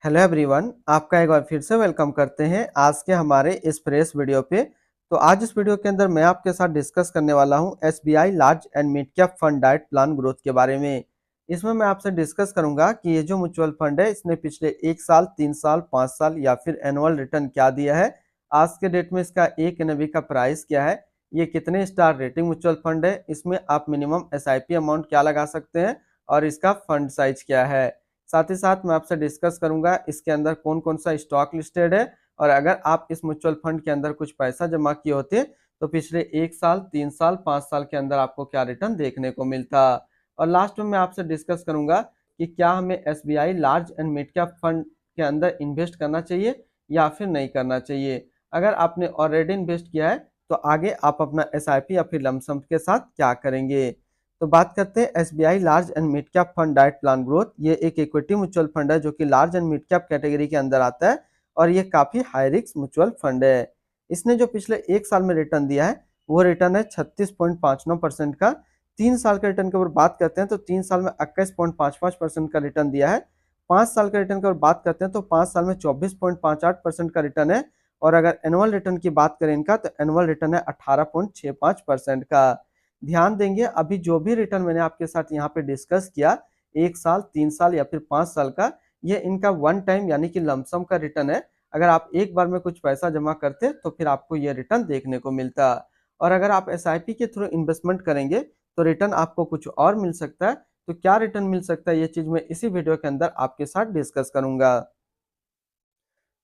Hello everyone, आपका एक बार फिर से वेलकम करते हैं आज के हमारे इस फ्रेश वीडियो पे। तो आज इस वीडियो के अंदर मैं आपके साथ डिस्कस करने वाला हूं SBI large and mid cap fund diet plan growth के बारे में। इसमें मैं आपसे डिस्कस करूंगा कि ये जो म्यूचुअल फंड है इसने पिछले 1 साल, 3 साल, 5 साल या फिर एनुअल रिटर्न क्या दिया है, आज के डेट में इसका एक एनएवी का प्राइस क्या है, ये कितने स्टार रेटिंग म्यूचुअल फंड है, इसमें आप मिनिमम एसआईपी अमाउंट क्या लगा सकते हैं और इसका फंड साइज क्या है। साथ ही साथ मैं आपसे डिस्कस करूंगा इसके अंदर कौन कौन सा स्टॉक लिस्टेड है और अगर आप इस म्यूचुअल फंड के अंदर कुछ पैसा जमा किए होते तो पिछले 1 साल, 3 साल, 5 साल के अंदर आपको क्या रिटर्न देखने को मिलता। और लास्ट में मैं आपसे डिस्कस करूंगा कि क्या हमें SBI large and mid cap fund के अंदर इन्वेस्ट करना चाहिए या फिर नहीं करना चाहिए। अगर आपने ऑलरेडी इन्वेस्ट किया है तो आगे आप अपना एसआईपी या फिर लमसम के साथ क्या करेंगे। तो बात करते हैं SBI large and mid cap fund diet plan growth. ये एक इक्विटी म्यूचुअल फंड है जो कि large and mid cap category के अंदर आता है और ये काफी हाई रिस्क म्यूचुअल फंड है। इसने जो पिछले 1 साल में रिटर्न दिया है वो रिटर्न है 36.59% का। 3 साल के रिटर्न के ऊपर बात करते हैं तो 3 साल में 21.55% का रिटर्न दिया है। 5 साल के रिटर्न के ऊपर बात करते हैं तो 5 साल में 24.58% का रिटर्न है। और अगर एनुअल रिटर्न की बात करें इनका तो एनुअल रिटर्न है 18.65% का। ध्यान देंगे अभी जो भी रिटर्न मैंने आपके साथ यहाँ पे डिस्कस किया, 1 साल, 3 साल या फिर 5 साल का, ये इनका वन टाइम यानी कि लमसम का रिटर्न है। अगर आप एक बार में कुछ पैसा जमा करते तो फिर आपको ये रिटर्न देखने को मिलता। और अगर आप एसआईपी के थ्रू इन्वेस्टमेंट करेंगे तो रिटर्न आपको कुछ और मिल सकता है। तो क्या रिटर्न मिल सकता है ये चीज मैं इसी वीडियो के अंदर आपके साथ डिस्कस करूंगा।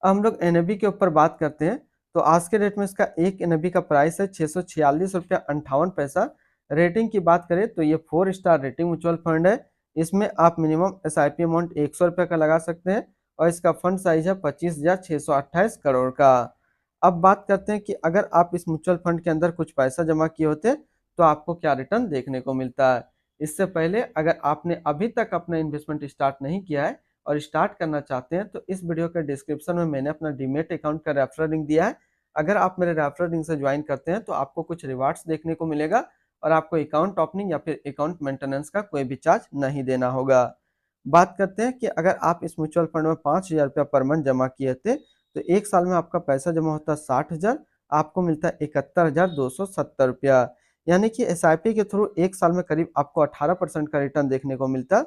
हम लोग एनएबी के ऊपर बात करते हैं तो आज के डेट में इसका एक एनएबी का प्राइस है 646 रुपया 58 पैसा। रेटिंग की बात करें तो ये 4 स्टार रेटिंग म्यूचुअल फंड है। इसमें आप मिनिमम एसआईपी अमाउंट 100 रुपये का लगा सकते हैं और इसका फंड साइज है 25,628 करोड़ का। अब बात करते हैं कि अगर आप इस म्यूचुअल फंड के अंदर कुछ पैसा जमा किए होते तो आपको क्या रिटर्न देखने को मिलता है। इससे पहले अगर आपने अभी तक अपना इन्वेस्टमेंट स्टार्ट नहीं किया है और स्टार्ट करना चाहते हैं तो इस वीडियो के डिस्क्रिप्शन में मैंने अपना डीमेट अकाउंट का रेफरल लिंक दिया है। अगर आप मेरे रेफरल लिंक से ज्वाइन करते हैं तो आपको कुछ रिवार्ड्स देखने को मिलेगा और आपको अकाउंट ओपनिंग या फिर अकाउंट मेंटेनेंस का कोई भी चार्ज नहीं देना होगा। बात करते हैं कि अगर आप इस म्यूचुअल फंड में 5,000 रुपया पर मंथ जमा किए थे तो 1 साल में आपका पैसा जमा होता है 60,000, आपको मिलता है 71,270 रुपया। यानी कि एसआईपी के थ्रू 1 साल में करीब आपको 18% का रिटर्न देखने को मिलता।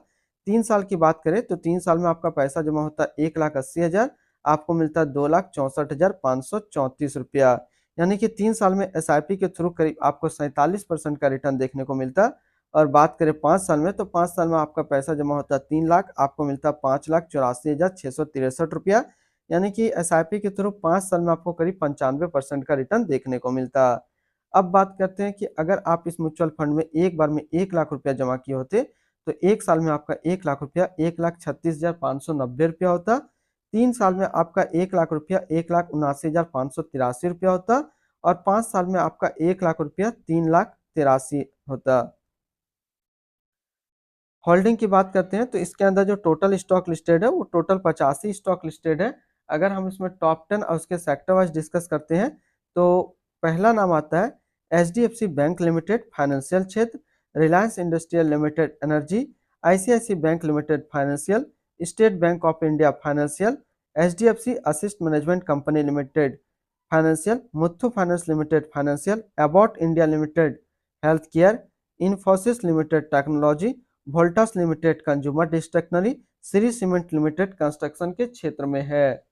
3 साल की बात करें तो 3 साल में आपका पैसा जमा होता है 1,80,000, आपको मिलता है 2,64,534 रुपया। यानी कि 3 साल में एसआईपी के थ्रू करीब आपको 47% का रिटर्न देखने को मिलता। और बात करें 5 साल में तो 5 साल में आपका पैसा जमा होता है 3 लाख, आपको मिलता है 5,84,663 रुपया। यानी कि एसआईपी के थ्रू 5 साल में आपको करीब 95% का रिटर्न देखने को मिलता। अब बात करते हैं कि अगर आप इस म्यूचुअल फंड में एक बार में 1 लाख रुपया जमा किए होते तो 1 साल में आपका 1 लाख रुपया 1,36,590 रुपया होता। 3 साल में आपका 1 लाख रुपया 1,79,583 रुपया होता और 5 साल में आपका 1 लाख रुपया 3,83,000 होता। होल्डिंग की बात करते हैं तो इसके अंदर जो टोटल स्टॉक लिस्टेड है वो टोटल 85 स्टॉक लिस्टेड है। अगर हम इसमें टॉप 10 और उसके सेक्टर वाइज डिस्कस करते हैं तो पहला नाम आता है एचडीएफसी बैंक लिमिटेड फाइनेंशियल क्षेत्र, Reliance industrial limited energy, ICICI bank limited financial, state bank of India financial, HDFC assist management company limited financial, Muthoot finance limited financial, Abbott India limited health care, Infosys limited technology, Voltas limited consumer discretionary, Shree cement limited construction के क्षेत्र में है।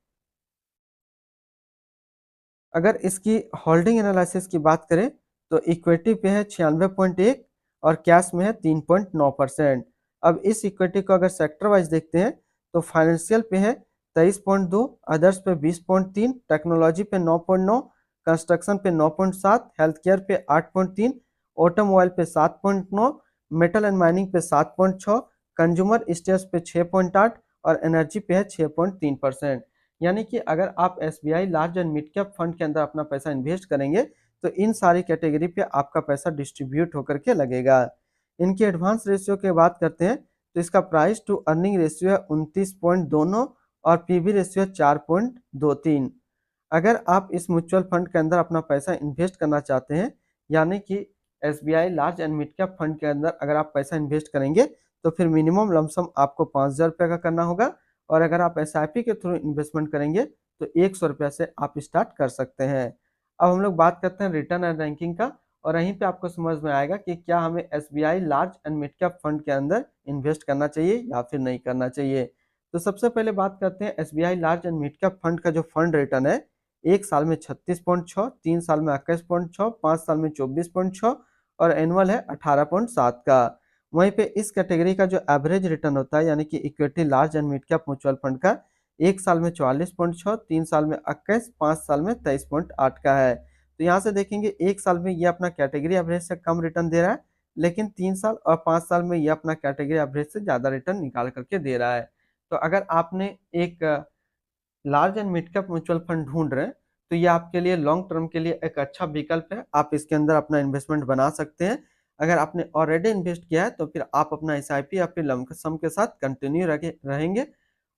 अगर इसकी holding analysis की बात करें तो इक्विटी पे है 96.1 और कैश में है 3.9%। अब इस इक्विटी को अगर सेक्टर वाइज देखते हैं तो फाइनेंशियल पे है 23.2, अदर्स पे 20.3, टेक्नोलॉजी पे 9.9, कंस्ट्रक्शन पे 9.7, हेल्थ केयर पे 8.3, ऑटोमोबाइल पे 7.9, मेटल एंड माइनिंग पे 7.6, कंज्यूमर स्टेयर्स पे 6.8 और एनर्जी पे है 6.3%। यानी कि अगर आप SBI large and mid cap fund के अंदर अपना पैसा इन्वेस्ट करेंगे तो इन सारी कैटेगरी पे आपका पैसा डिस्ट्रीब्यूट होकर के लगेगा। इनकी एडवांस रेशियो की बात करते हैं तो इसका प्राइस टू अर्निंग रेशियो है 29.29 और पीवी रेशियो है 4.23। अगर आप इस म्यूचुअल फंड के अंदर अपना पैसा इन्वेस्ट करना चाहते हैं यानी कि SBI large and mid cap fund के अंदर अगर आप पैसा इन्वेस्ट करेंगे तो फिर मिनिमम लमसम आपको 5,000 रुपये का करना होगा और अगर आप एसआईपी के थ्रू इन्वेस्टमेंट करेंगे तो 100 रुपया से आप स्टार्ट कर सकते हैं। अब हम लोग बात करते हैं रिटर्न एंड रैंकिंग का, और यहीं पे आपको समझ में आएगा कि क्या हमें SBI large and mid cap fund के अंदर इन्वेस्ट करना चाहिए या फिर नहीं करना चाहिए। तो सबसे पहले बात करते हैं SBI large and mid cap fund का जो फंड रिटर्न है, 1 साल में 36.6, 3 साल में 21.6, 5 साल में 24.6 और एनुअल है 18.7 का। वहीं पे इस कैटेगरी का जो एवरेज रिटर्न होता है यानी कि equity large and mid cap mutual fund का, 1 साल में 44.6, 3 साल में 21, 5 साल में 23.8 का है। तो यहाँ से देखेंगे 1 साल में ये अपना कैटेगरी एवरेज से कम रिटर्न दे रहा है, लेकिन 3 साल और 5 साल में ये अपना कैटेगरी एवरेज से ज़्यादा रिटर्न निकाल करके दे रहा है। तो अगर आपने एक large and mid cap mutual fund ढूंढ रहे हैं तो ये आपके लिए लॉन्ग टर्म के लिए एक अच्छा विकल्प है, आप इसके अंदर अपना इन्वेस्टमेंट बना सकते हैं। अगर आपने ऑलरेडी इन्वेस्ट किया है तो फिर आप अपना एसआईपी या फिर लमसम के साथ कंटिन्यू रहेंगे।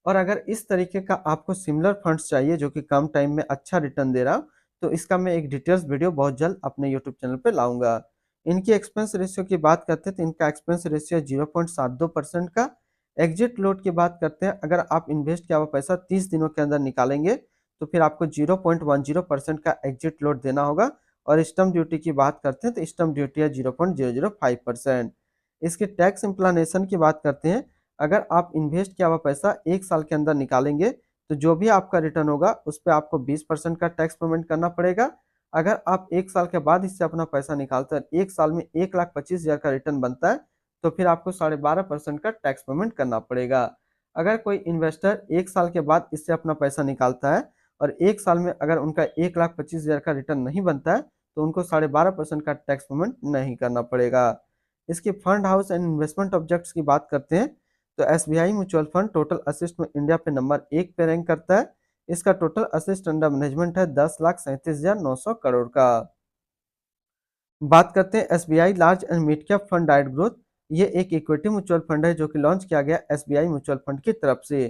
और अगर इस तरीके का आपको सिमिलर फंड्स चाहिए जो कि कम टाइम में अच्छा रिटर्न दे रहा हो, तो इसका मैं एक डिटेल्स वीडियो बहुत जल्द अपने यूट्यूब चैनल पे लाऊंगा। इनकी एक्सपेंस रेशियो की बात करते हैं तो इनका एक्सपेंस रेशियो 0.72% का। एग्जिट लोड की बात करते हैं, अगर आप इन्वेस्ट किया हुआ पैसा 30 दिनों के अंदर निकालेंगे तो फिर आपको 0.10% का एग्जिट लोड देना होगा। और स्टम्प ड्यूटी की बात करते हैं तो स्टम्प ड्यूटी है 0.005%। इसके टैक्स इम्प्लानेशन की बात करते हैं, अगर आप इन्वेस्ट किया हुआ पैसा 1 साल के अंदर निकालेंगे तो जो भी आपका रिटर्न होगा उस पर आपको 20% का टैक्स पेमेंट करना पड़ेगा। अगर आप 1 साल के बाद इससे अपना पैसा निकालते हैं, 1 साल में 1,25,000 का रिटर्न बनता है, तो फिर आपको 12.5% का टैक्स पेमेंट करना पड़ेगा। अगर कोई इन्वेस्टर 1 साल के बाद इससे अपना पैसा निकालता है और 1 साल में अगर उनका 1,25,000 का रिटर्न नहीं बनता है, तो उनको 12.5% का टैक्स पेमेंट नहीं करना पड़ेगा। इसकी fund house and investment objects की बात करते हैं तो SBI mutual fund total assist में इंडिया पे नंबर 1 पे रैंक करता है। इसका टोटल असिस्ट अंडर मैनेजमेंट है 10,37,900 करोड़ का। बात करते हैं SBI large and mid cap fund direct growth. ये एक इक्विटी म्यूचुअल फंड है जो कि लॉन्च किया गया एसबीआई म्यूचुअल फंड की तरफ से।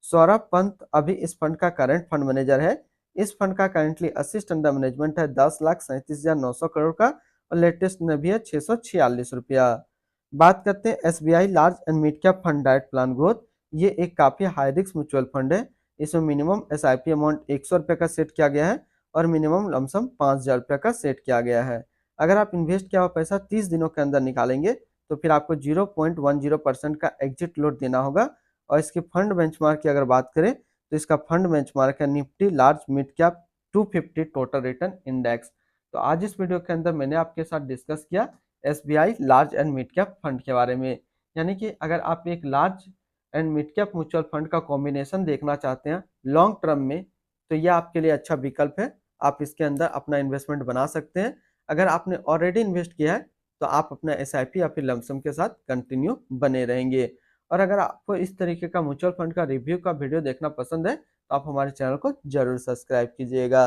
सौरभ पंत अभी इस फंड का करंट फंड मैनेजर है। इस फंड का करेंटली असिस्ट अंडर मैनेजमेंट है 10,37,900 करोड़ का और लेटेस्ट में भी है 646 रुपया। बात करते हैं SBI large and mid cap fund direct plan growth. ये एक काफी हाई रिस्क म्यूचुअल फंड है। इसमें मिनिमम एसआईपी अमाउंट 100 रुपये का सेट किया गया है और मिनिमम लमसम 5,000 रुपये का सेट किया गया है। अगर आप इन्वेस्ट किया हुआ पैसा 30 दिनों के अंदर निकालेंगे तो फिर आपको 0.10% का एग्जिट लोड देना होगा। और इसके फंड बेंचमार्क की अगर बात करें तो इसका फंड बेंचमार्क है Nifty large mid cap 250 total return index. तो आज इस वीडियो के अंदर मैंने आपके साथ डिस्कस किया SBI large and mid cap fund के बारे में। यानी कि अगर आप एक large and mid cap mutual fund का कॉम्बिनेशन देखना चाहते हैं लॉन्ग टर्म में, तो यह आपके लिए अच्छा विकल्प है। आप इसके अंदर अपना इन्वेस्टमेंट बना सकते हैं। अगर आपने ऑलरेडी इन्वेस्ट किया है तो आप अपना एसआईपी या फिर लमसम के साथ कंटिन्यू बने रहेंगे। और अगर आपको इस तरीके का म्यूचुअल फंड का रिव्यू का वीडियो देखना पसंद है तो आप हमारे चैनल को जरूर सब्सक्राइब कीजिएगा।